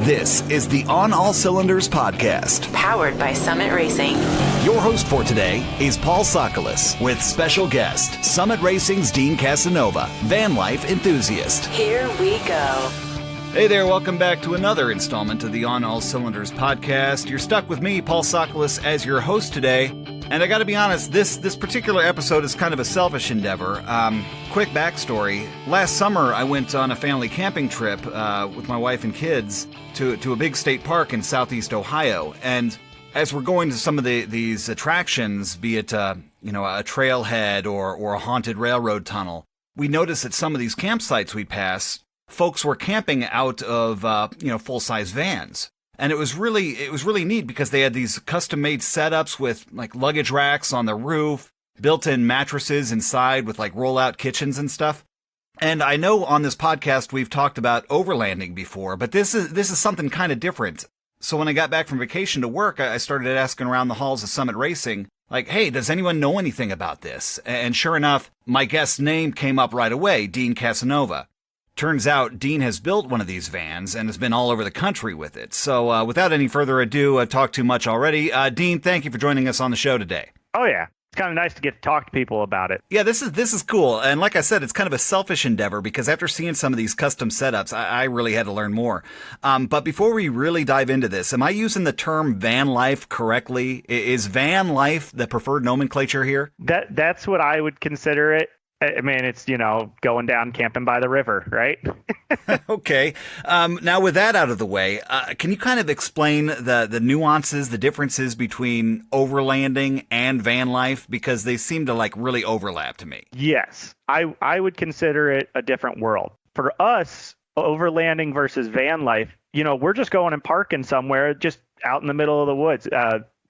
This is the On All Cylinders podcast, powered by Summit Racing. Your host for today is Paul Sokolis, with special guest, Summit Racing's Dean Casanova, van life enthusiast. Here we go. Hey there, welcome back to another installment of the On All Cylinders podcast. You're stuck with me, Paul Sokolis, as your host today. And I gotta be honest, this particular episode is kind of a selfish endeavor. Quick backstory. Last summer, I went on a family camping trip with my wife and kids to a big state park in southeast Ohio. And as we're going to some of these attractions, be it a trailhead or a haunted railroad tunnel, we noticed that some of these campsites we pass, folks were camping out of full-size vans. And it was really neat because they had these custom-made setups with like luggage racks on the roof, built-in mattresses inside with like roll-out kitchens and stuff. And I know on this podcast we've talked about overlanding before, but this is something kind of different. So when I got back from vacation to work, I started asking around the halls of Summit Racing, like, hey, does anyone know anything about this? And sure enough, my guest's name came up right away, Dean Casanova. Turns out Dean has built one of these vans and has been all over the country with it. So without any further ado, I've talked too much already. Dean, thank you for joining us on the show today. Oh, yeah. It's kind of nice to get to talk to people about it. Yeah, this is cool. And like I said, it's kind of a selfish endeavor because after seeing some of these custom setups, I really had to learn more. But before we really dive into this, am I using the term van life correctly? Is van life the preferred nomenclature here? That's what I would consider it. I mean, it's, going down camping by the river, right? Okay. Now, with that out of the way, can you kind of explain the nuances, the differences between overlanding and van life? Because they seem to really overlap to me. Yes. I would consider it a different world. For us, overlanding versus van life, we're just going and parking somewhere just out in the middle of the woods.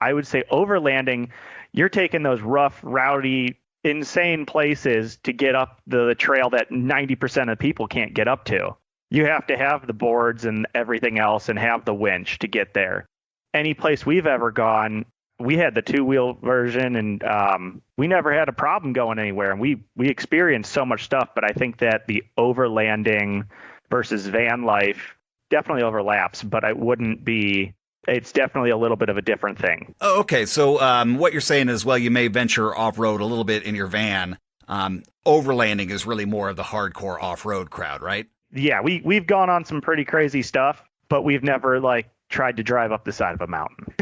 I would say overlanding, you're taking those rough, rowdy, insane places to get up the trail that 90% of people can't get up to. You have to have the boards and everything else and have the winch to get there. Any place we've ever gone, we had the two-wheel version and we never had a problem going anywhere. And we experienced so much stuff, but I think that the overlanding versus van life definitely overlaps, but it's definitely a little bit of a different thing. Oh, okay. So what you're saying is, well, you may venture off-road a little bit in your van. Overlanding is really more of the hardcore off-road crowd, right? Yeah, we've gone on some pretty crazy stuff, but we've never tried to drive up the side of a mountain.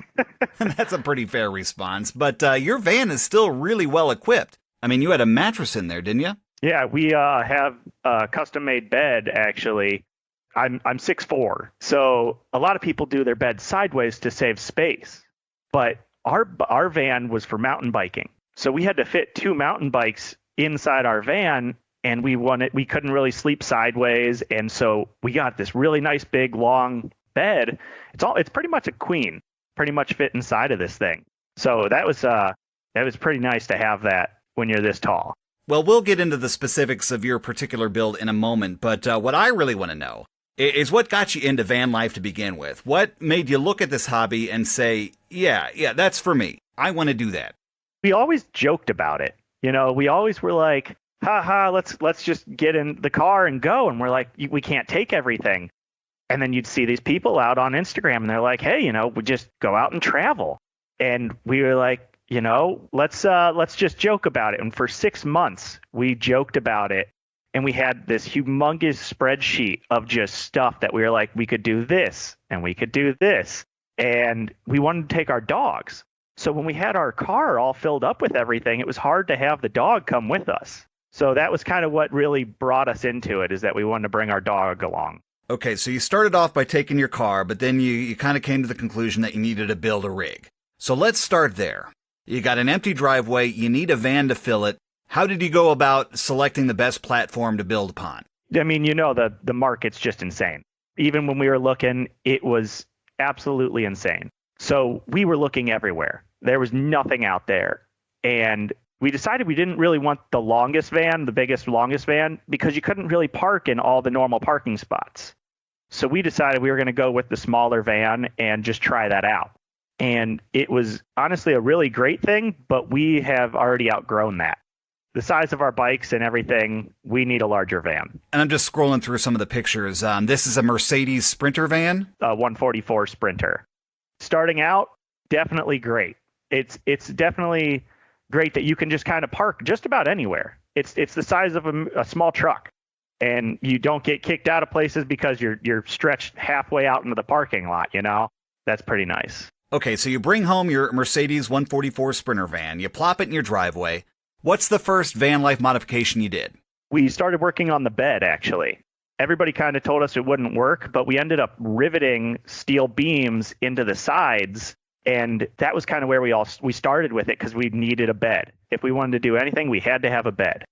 That's a pretty fair response. But your van is still really well equipped. I mean, you had a mattress in there, didn't you? Yeah, we have a custom-made bed, actually. I'm 6'4", so a lot of people do their bed sideways to save space. But our van was for mountain biking, so we had to fit two mountain bikes inside our van, and we couldn't really sleep sideways, and so we got this really nice big long bed. It's pretty much a queen, pretty much fit inside of this thing. So that was pretty nice to have that when you're this tall. Well, we'll get into the specifics of your particular build in a moment, but what I really want to know is what got you into van life to begin with. What made you look at this hobby and say, yeah, that's for me. I want to do that. We always joked about it. We always were like, let's just get in the car and go. And we're like, we can't take everything. And then you'd see these people out on Instagram and they're like, hey, we just go out and travel. And we were like, let's just joke about it. And for 6 months, we joked about it. And we had this humongous spreadsheet of just stuff that we were like, we could do this and we could do this. And we wanted to take our dogs. So when we had our car all filled up with everything, it was hard to have the dog come with us. So that was kind of what really brought us into it, is that we wanted to bring our dog along. Okay, so you started off by taking your car, but then you kind of came to the conclusion that you needed to build a rig. So let's start there. You got an empty driveway, you need a van to fill it. How did you go about selecting the best platform to build upon? I mean, the market's just insane. Even when we were looking, it was absolutely insane. So we were looking everywhere. There was nothing out there. And we decided we didn't really want the longest van, the biggest, longest van, because you couldn't really park in all the normal parking spots. So we decided we were going to go with the smaller van and just try that out. And it was honestly a really great thing, but we have already outgrown that. the size of our bikes and everything, we need a larger van. And I'm just scrolling through some of the pictures. This is a Mercedes Sprinter van? A 144 Sprinter. Starting out, definitely great. It's definitely great that you can just kind of park just about anywhere. It's the size of a small truck, and you don't get kicked out of places because you're stretched halfway out into the parking lot, you know? That's pretty nice. Okay, so you bring home your Mercedes 144 Sprinter van, you plop it in your driveway. What's the first van life modification you did? We started working on the bed, actually. Everybody kind of told us it wouldn't work, but we ended up riveting steel beams into the sides, and that was kind of where we started with it because we needed a bed. If we wanted to do anything, we had to have a bed.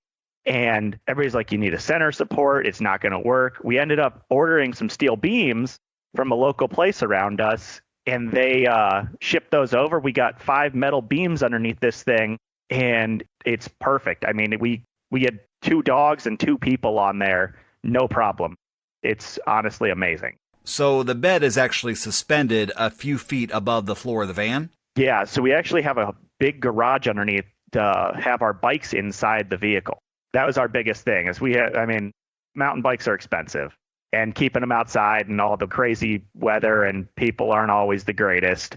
And everybody's like, you need a center support. It's not going to work. We ended up ordering some steel beams from a local place around us, and they shipped those over. We got 5 metal beams underneath this thing, and it's perfect. I mean, we had 2 dogs and 2 people on there, no problem. It's honestly amazing. So the bed is actually suspended a few feet above the floor of the van? Yeah, so we actually have a big garage underneath to have our bikes inside the vehicle. That was our biggest thing. Mountain bikes are expensive, and keeping them outside and all the crazy weather and people aren't always the greatest.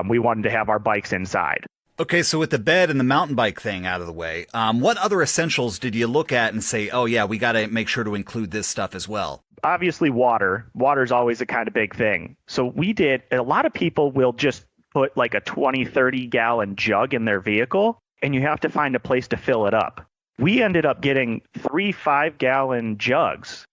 We wanted to have our bikes inside. Okay, so with the bed and the mountain bike thing out of the way, what other essentials did you look at and say, oh yeah, we got to make sure to include this stuff as well? Obviously, water. Water's always a kind of big thing. So a lot of people will just put like a 20, 30 gallon jug in their vehicle, and you have to find a place to fill it up. We ended up getting 3 5-gallon jugs.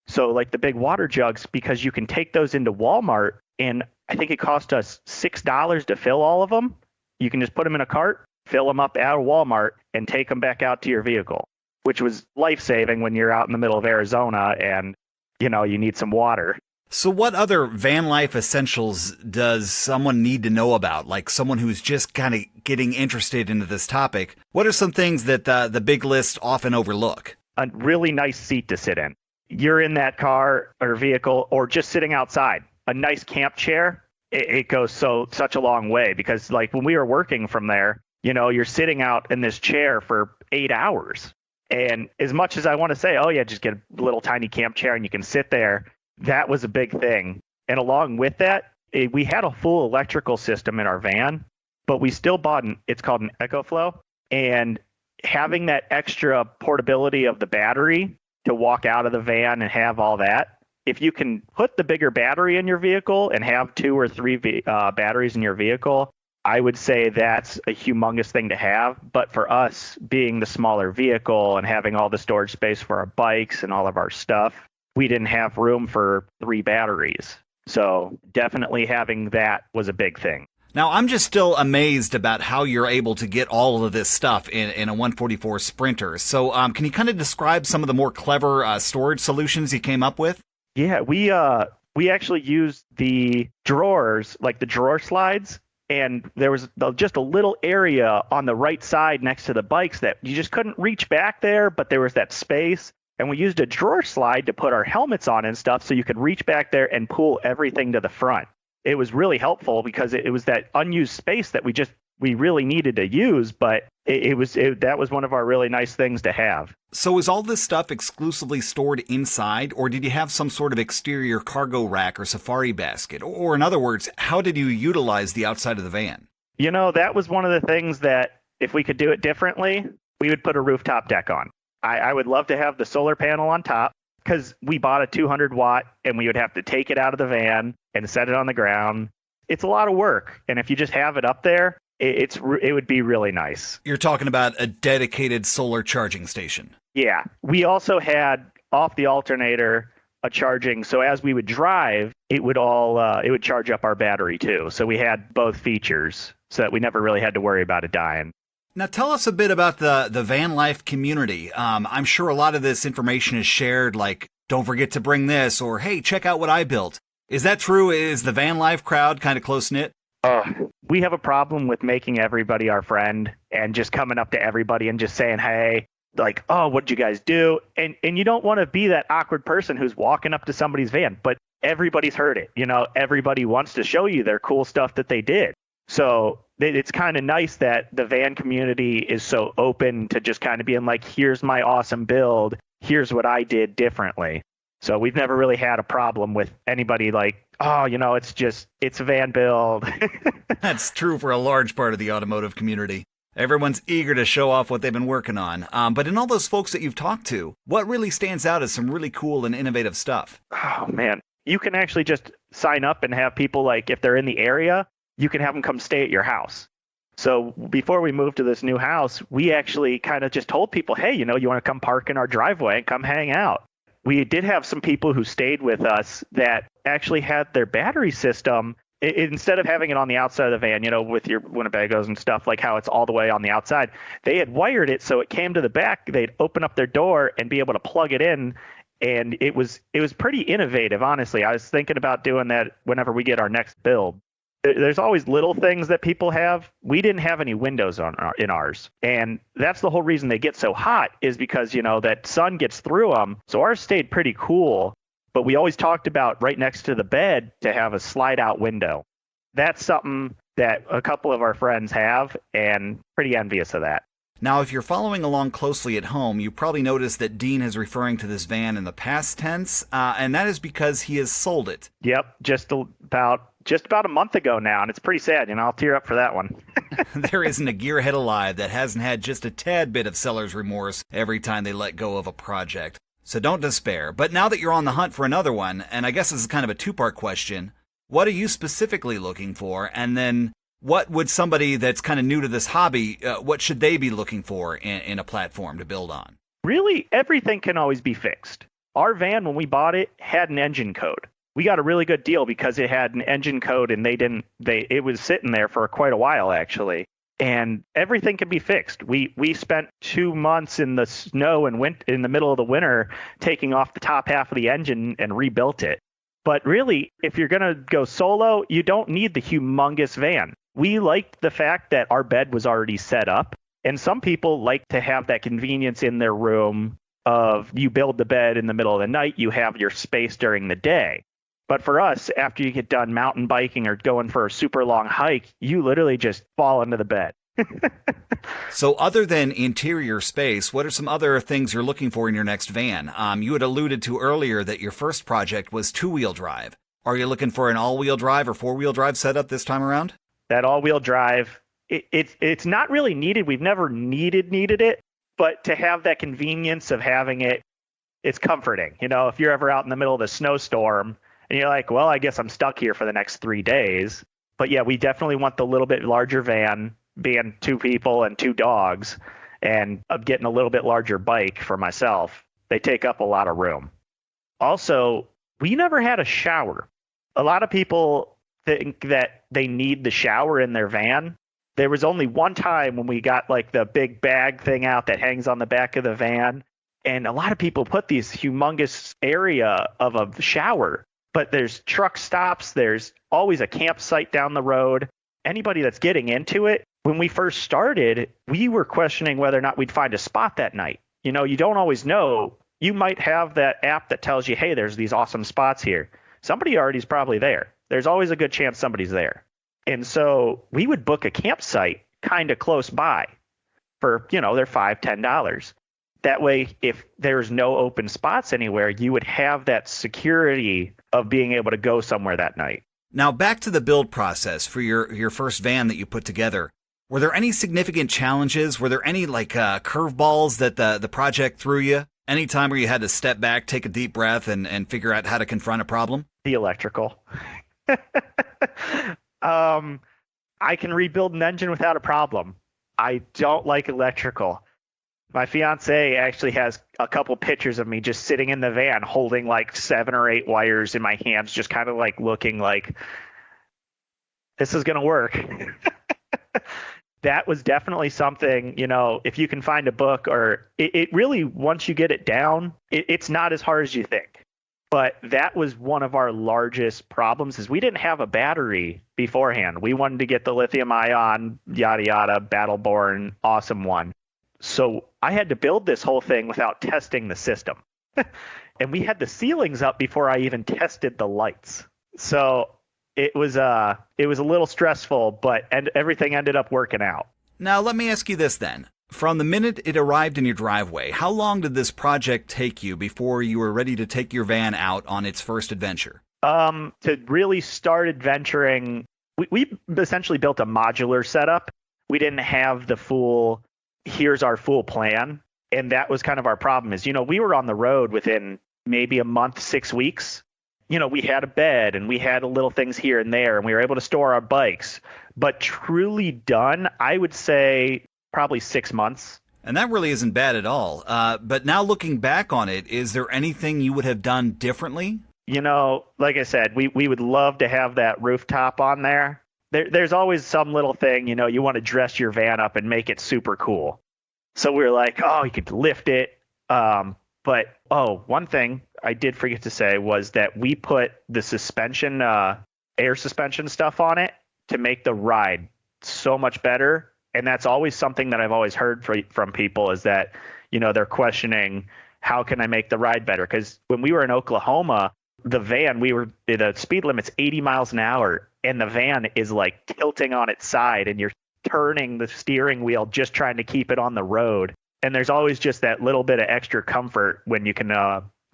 So like the big water jugs, because you can take those into Walmart, and I think it cost us $6 to fill all of them. You can just put them in a cart, fill them up at Walmart, and take them back out to your vehicle, which was life-saving when you're out in the middle of Arizona and, you need some water. So what other van life essentials does someone need to know about? Like someone who's just kind of getting interested into this topic. What are some things that the big list often overlook? A really nice seat to sit in. You're in that car or vehicle or just sitting outside. A nice camp chair, it goes such a long way, because like when we were working from there, you're sitting out in this chair for 8 hours. And as much as I want to say, oh yeah, just get a little tiny camp chair and you can sit there, that was a big thing. And along with that, we had a full electrical system in our van, but we still bought it's called an EcoFlow. And having that extra portability of the battery to walk out of the van and have all that, if you can put the bigger battery in your vehicle and have 2 or 3 batteries in your vehicle, I would say that's a humongous thing to have. But for us, being the smaller vehicle and having all the storage space for our bikes and all of our stuff, we didn't have room for 3 batteries. So definitely having that was a big thing. Now, I'm just still amazed about how you're able to get all of this stuff in a 144 Sprinter. So can you kind of describe some of the more clever storage solutions you came up with? Yeah, we actually used the drawers, like the drawer slides, and there was just a little area on the right side next to the bikes that you just couldn't reach back there, but there was that space. And we used a drawer slide to put our helmets on and stuff so you could reach back there and pull everything to the front. It was really helpful because it was that unused space that we really needed to use, but that was one of our really nice things to have. So is all this stuff exclusively stored inside, or did you have some sort of exterior cargo rack or safari basket? Or in other words, how did you utilize the outside of the van? That was one of the things that if we could do it differently, we would put a rooftop deck on. I would love to have the solar panel on top, because we bought a 200 watt and we would have to take it out of the van and set it on the ground. It's a lot of work. And if you just have it up there, it would be really nice. You're talking about a dedicated solar charging station. Yeah. We also had off the alternator a charging. So as we would drive, it would charge up our battery too. So we had both features so that we never really had to worry about it dying. Now tell us a bit about the van life community. I'm sure a lot of this information is shared, like, don't forget to bring this, or hey, check out what I built. Is that true? Is the van life crowd kind of close-knit? We have a problem with making everybody our friend and just coming up to everybody and just saying, hey, like, oh, what'd you guys do? And you don't want to be that awkward person who's walking up to somebody's van, but everybody's heard it. Everybody wants to show you their cool stuff that they did. So it's kind of nice that the van community is so open to just kind of being like, here's my awesome build. Here's what I did differently. So we've never really had a problem with anybody like, oh, it's a van build. That's true for a large part of the automotive community. Everyone's eager to show off what they've been working on. But in all those folks that you've talked to, what really stands out as some really cool and innovative stuff? Oh, man. You can actually just sign up and have people, like, if they're in the area, you can have them come stay at your house. So before we moved to this new house, we actually kind of just told people, hey, you want to come park in our driveway and come hang out. We did have some people who stayed with us that actually had their battery system, instead of having it on the outside of the van, with your Winnebagos and stuff, like how it's all the way on the outside, they had wired it so it came to the back. They'd open up their door and be able to plug it in. And it was pretty innovative, honestly. I was thinking about doing that whenever we get our next build. There's always little things that people have. We didn't have any windows in ours. And that's the whole reason they get so hot, is because, that sun gets through them. So ours stayed pretty cool. But we always talked about right next to the bed to have a slide out window. That's something that a couple of our friends have, and pretty envious of that. Now, if you're following along closely at home, you probably noticed that Dean is referring to this van in the past tense, and that is because he has sold it. Yep, just about a month ago now, and it's pretty sad. I'll tear up for that one. There isn't a gearhead alive that hasn't had just a tad bit of seller's remorse every time they let go of a project. So don't despair. But now that you're on the hunt for another one, and I guess this is kind of a two-part question, what are you specifically looking for? And then what would somebody that's kind of new to this hobby, what should they be looking for in a platform to build on? Really, everything can always be fixed. Our van, when we bought it, had an engine code. We got a really good deal because it had an engine code, and it was sitting there for quite a while, actually. And everything can be fixed. We spent 2 months in the snow and went in the middle of the winter taking off the top half of the engine and rebuilt it. But really, if you're going to go solo, you don't need the humongous van. We liked the fact that our bed was already set up. And some people like to have that convenience in their room of you build the bed in the middle of the night, you have your space during the day. But for us, after you get done mountain biking or going for a super long hike, you literally just fall into the bed. So other than interior space, what are some other things you're looking for in your next van? You had alluded to earlier that your first project was two-wheel drive. Are you looking for an all-wheel drive or four-wheel drive setup this time around? That all-wheel drive, it's not really needed. We've never needed it, but to have that convenience of having it, it's comforting. If you're ever out in the middle of a snowstorm, and you're like, well, I guess I'm stuck here for the next 3 days. But yeah, we definitely want the little bit larger van, being 2 people and 2 dogs, and getting a little bit larger bike for myself. They take up a lot of room. Also, we never had a shower. A lot of people think that they need the shower in their van. There was only one time when we got like the big bag thing out that hangs on the back of the van. And a lot of people put these humongous area of a shower. But there's truck stops. There's always a campsite down the road. Anybody that's getting into it, when we first started, we were questioning whether or not we'd find a spot that night. You don't always know. You might have that app that tells you, hey, there's these awesome spots here. Somebody already is probably there. There's always a good chance somebody's there. And so we would book a campsite kind of close by for, they're $5, $10. That way, if there's no open spots anywhere, you would have that security of being able to go somewhere that night. Now, back to the build process for your first van that you put together. Were there any significant challenges? Were there any curveballs that the project threw you? Any time where you had to step back, take a deep breath, and figure out how to confront a problem? The electrical. I can rebuild an engine without a problem. I don't like electrical. My fiance actually has a couple pictures of me just sitting in the van holding like 7 or 8 wires in my hands, just kind of like looking like this is going to work. That was definitely something, if you can find a book or it really, once you get it down, it's not as hard as you think. But that was one of our largest problems is we didn't have a battery beforehand. We wanted to get the lithium ion, yada, yada, Battleborn, awesome one. So I had to build this whole thing without testing the system. And we had the ceilings up before I even tested the lights. So it was a little stressful, but everything ended up working out. Now, let me ask you this then. From the minute it arrived in your driveway, how long did this project take you before you were ready to take your van out on its first adventure? To really start adventuring, we essentially built a modular setup. We didn't have the full, here's our full plan. And that was kind of our problem is, we were on the road within maybe a month, 6 weeks. We had a bed and we had little things here and there, and we were able to store our bikes. But truly done, I would say probably 6 months. And that really isn't bad at all. But now looking back on it, is there anything you would have done differently? Like I said, we would love to have that rooftop on there. There's always some little thing, you want to dress your van up and make it super cool. So we were like, oh, you could lift it. But one thing I did forget to say was that we put the suspension, air suspension stuff on it to make the ride so much better. And that's always something that I've always heard from people is that, they're questioning, how can I make the ride better? Because when we were in Oklahoma, the van, the speed limit's 80 miles an hour, and the van is like tilting on its side, and you're turning the steering wheel just trying to keep it on the road. And there's always just that little bit of extra comfort when you can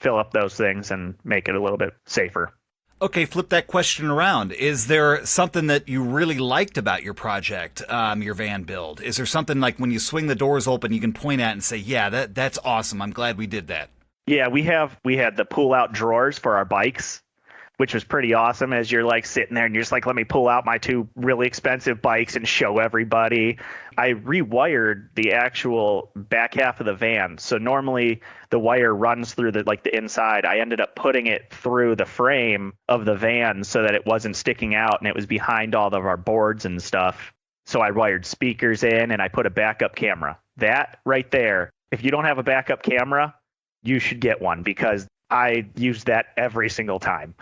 fill up those things and make it a little bit safer. Okay, flip that question around. Is there something that you really liked about your project, your van build? Is there something like when you swing the doors open, you can point at and say, yeah, that's awesome. I'm glad we did that. Yeah, we had the pull out drawers for our bikes, which was pretty awesome as you're like sitting there and you're just like, let me pull out my 2 really expensive bikes and show everybody. I rewired the actual back half of the van. So normally the wire runs through the inside. I ended up putting it through the frame of the van so that it wasn't sticking out and it was behind all of our boards and stuff. So I wired speakers in and I put a backup camera. That right there, if you don't have a backup camera, you should get one because I use that every single time.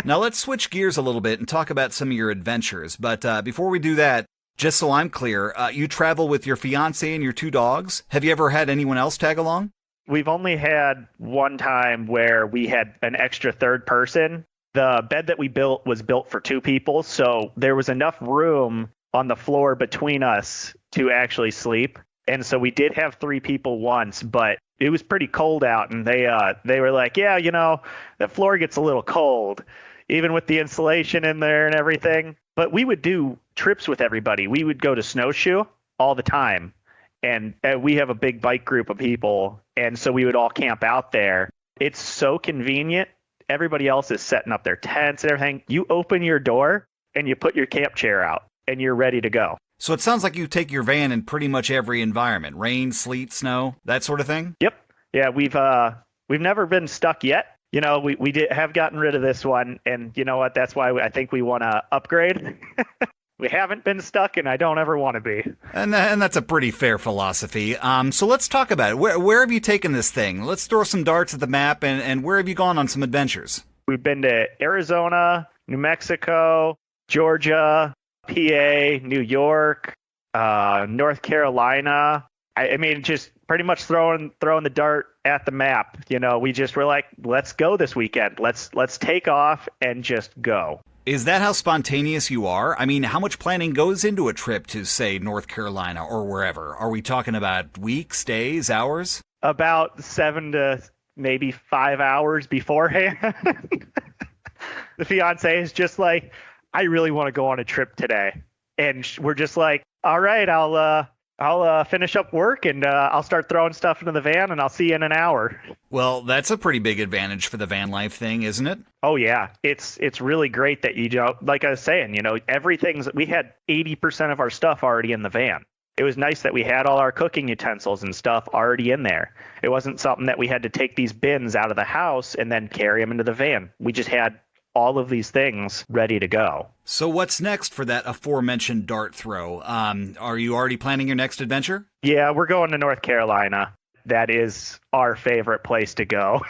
Now let's switch gears a little bit and talk about some of your adventures. But before we do that, just so I'm clear, you travel with your fiance and your 2 dogs. Have you ever had anyone else tag along? We've only had one time where we had an extra third person. The bed that we built was built for 2 people, so there was enough room on the floor between us to actually sleep. And so we did have 3 people once, but it was pretty cold out, and they were like, yeah, the floor gets a little cold, even with the insulation in there and everything. But we would do trips with everybody. We would go to Snowshoe all the time, and we have a big bike group of people, and so we would all camp out there. It's so convenient. Everybody else is setting up their tents and everything. You open your door, and you put your camp chair out, and you're ready to go. So it sounds like you take your van in pretty much every environment, rain, sleet, snow, that sort of thing? Yep. Yeah, we've never been stuck yet. We have gotten rid of this one, and you know what? That's why I think we want to upgrade. We haven't been stuck, and I don't ever want to be. And that's a pretty fair philosophy. So let's talk about it. Where have you taken this thing? Let's throw some darts at the map, and where have you gone on some adventures? We've been to Arizona, New Mexico, Georgia, PA, New York, North Carolina. I mean, just pretty much throwing the dart at the map. We just were like, let's go this weekend. Let's take off and just go. Is that how spontaneous you are? I mean, how much planning goes into a trip to, say, North Carolina or wherever? Are we talking about weeks, days, hours? About 7 to maybe 5 hours beforehand. The fiance is just like, I really want to go on a trip today. And we're just like, all right, I'll finish up work and I'll start throwing stuff into the van and I'll see you in an hour. Well, that's a pretty big advantage for the van life thing, isn't it? Oh, yeah. It's really great that like I was saying, we had 80% of our stuff already in the van. It was nice that we had all our cooking utensils and stuff already in there. It wasn't something that we had to take these bins out of the house and then carry them into the van. We just had all of these things ready to go. So what's next for that aforementioned dart throw? Are you already planning your next adventure? Yeah, we're going to North Carolina. That is our favorite place to go.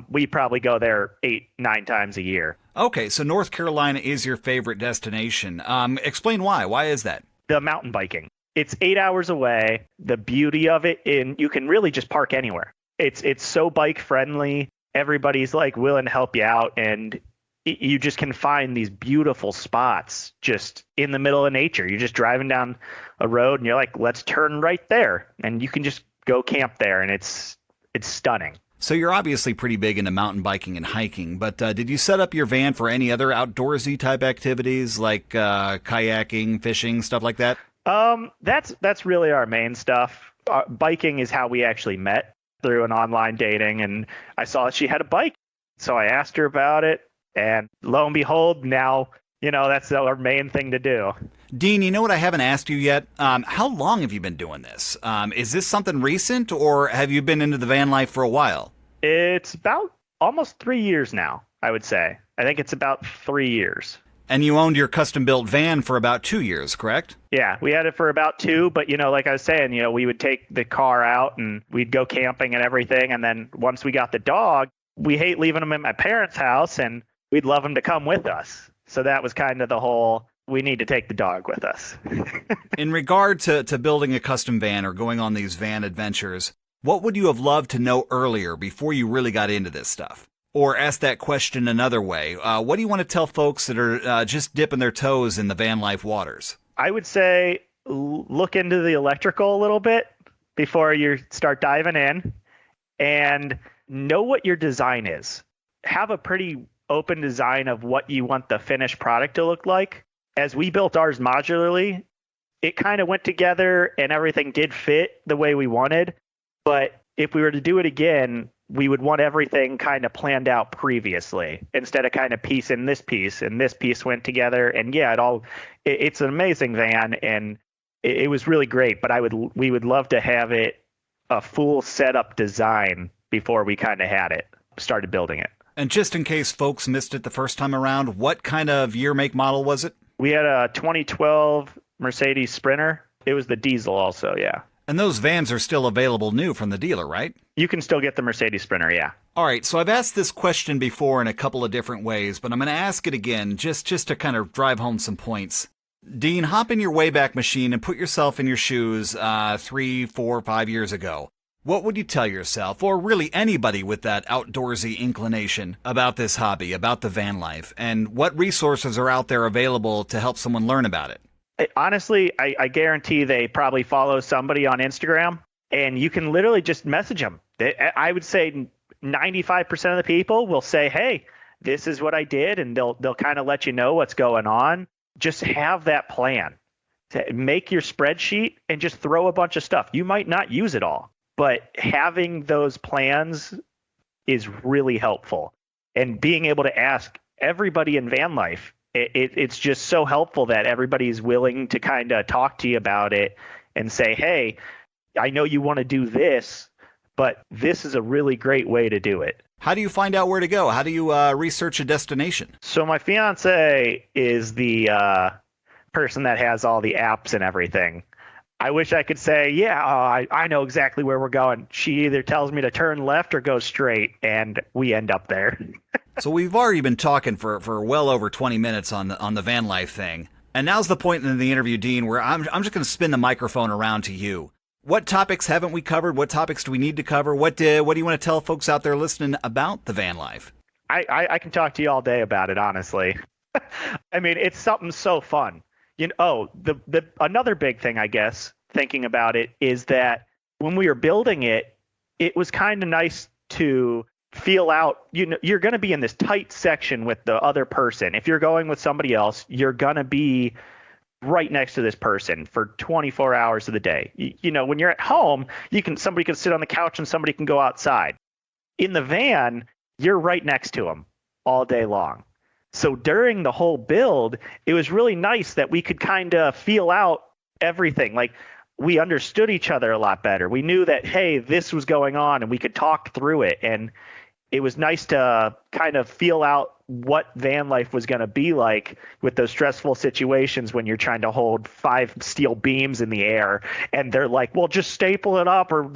We probably go there 8-9 times a year. Okay, so North Carolina is your favorite destination. Explain why. Why is that? The mountain biking. It's 8 hours away. The beauty of it, you can really just park anywhere. It's so bike friendly. Everybody's like willing to help you out, and you just can find these beautiful spots just in the middle of nature. You're just driving down a road and you're like, let's turn right there. And you can just go camp there, and it's stunning. So you're obviously pretty big into mountain biking and hiking, but did you set up your van for any other outdoorsy type activities like kayaking, fishing, stuff like that? That's really our main stuff. Biking is how we actually met, through an online dating, and I saw that she had a bike. So I asked her about it, and lo and behold, now, that's our main thing to do. Dean, you know what I haven't asked you yet? How long have you been doing this? Is this something recent, or have you been into the van life for a while? It's about almost 3 years now, I would say. I think it's about 3 years. And you owned your custom-built van for about 2 years, correct? Yeah, we had it for about 2, but, like I was saying, we would take the car out and we'd go camping and everything. And then once we got the dog, we hate leaving him at my parents' house, and we'd love him to come with us. So that was kind of the whole, we need to take the dog with us. In regard to building a custom van or going on these van adventures, what would you have loved to know earlier before you really got into this stuff? Or ask that question another way, what do you want to tell folks that are just dipping their toes in the van life waters? I would say look into the electrical a little bit before you start diving in, and know what your design is. Have a pretty open design of what you want the finished product to look like. As we built ours modularly, it kind of went together and everything did fit the way we wanted. But if we were to do it again, we would want everything kind of planned out previously instead of kind of piecing this piece and this piece went together. And yeah, it's an amazing van, and it was really great. But we would love to have it a full setup design before we kind of started building it. And just in case folks missed it the first time around, what kind of year, make, model was it? We had a 2012 Mercedes Sprinter. It was the diesel also, yeah. And those vans are still available new from the dealer, right? You can still get the Mercedes Sprinter, yeah. All right, so I've asked this question before in a couple of different ways, but I'm going to ask it again just to kind of drive home some points. Dean, hop in your Wayback Machine and put yourself in your shoes 3, 4, 5 years ago. What would you tell yourself, or really anybody with that outdoorsy inclination, about this hobby, about the van life, and what resources are out there available to help someone learn about it? Honestly, I guarantee they probably follow somebody on Instagram, and you can literally just message them. I would say 95% of the people will say, hey, this is what I did, and they'll kind of let you know what's going on. Just have that plan. Make your spreadsheet and just throw a bunch of stuff. You might not use it all, but having those plans is really helpful. And being able to ask everybody in van life, it's just so helpful that everybody's willing to kind of talk to you about it and say, hey, I know you want to do this, but this is a really great way to do it. How do you find out where to go? How do you research a destination? So my fiance is the person that has all the apps and everything. I wish I could say, yeah, I know exactly where we're going. She either tells me to turn left or go straight, and we end up there. So we've already been talking for well over 20 minutes on the van life thing. And now's the point in the interview, Dean, where I'm just going to spin the microphone around to you. What topics haven't we covered? What topics do we need to cover? What do you want to tell folks out there listening about the van life? I can talk to you all day about it, honestly. I mean, it's something so fun. The another big thing, I guess, thinking about it, is that when we were building it, it was kind of nice to feel out, you're going to be in this tight section with the other person. If you're going with somebody else, you're going to be right next to this person for 24 hours of the day. When you're at home, somebody can sit on the couch and somebody can go outside. In the van, you're right next to them all day long. So during the whole build, it was really nice that we could kind of feel out everything. Like, we understood each other a lot better. We knew that, hey, this was going on, and we could talk through it. And it was nice to kind of feel out what van life was going to be like with those stressful situations when you're trying to hold 5 steel beams in the air and they're like, well, just staple it up. Or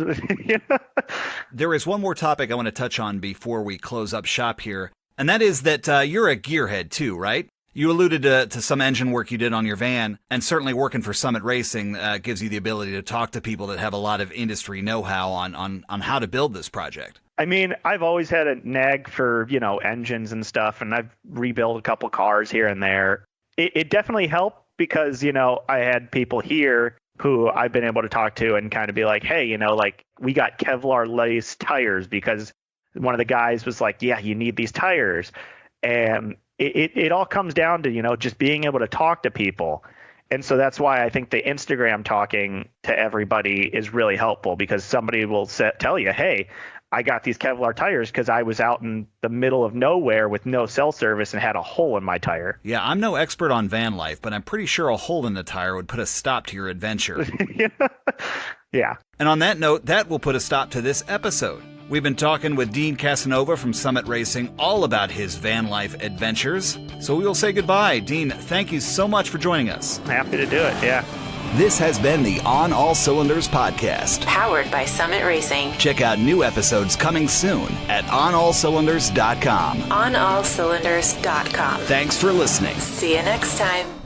There is one more topic I want to touch on before we close up shop here, and that is that you're a gearhead too, right? You alluded to some engine work you did on your van, and certainly working for Summit Racing gives you the ability to talk to people that have a lot of industry know-how on how to build this project. I mean, I've always had a nag for, engines and stuff, and I've rebuilt a couple cars here and there. It definitely helped because, I had people here who I've been able to talk to and kind of be like, hey, we got Kevlar laced tires because one of the guys was like, yeah, you need these tires. And it all comes down to, just being able to talk to people. And so that's why I think the Instagram talking to everybody is really helpful, because somebody will tell you, hey, I got these Kevlar tires because I was out in the middle of nowhere with no cell service and had a hole in my tire. Yeah, I'm no expert on van life, but I'm pretty sure a hole in the tire would put a stop to your adventure. Yeah. And on that note, that will put a stop to this episode. We've been talking with Dean Casanova from Summit Racing all about his van life adventures. So we will say goodbye. Dean, thank you so much for joining us. Happy to do it, yeah. This has been the On All Cylinders podcast. Powered by Summit Racing. Check out new episodes coming soon at OnAllCylinders.com. OnAllCylinders.com. Thanks for listening. See you next time.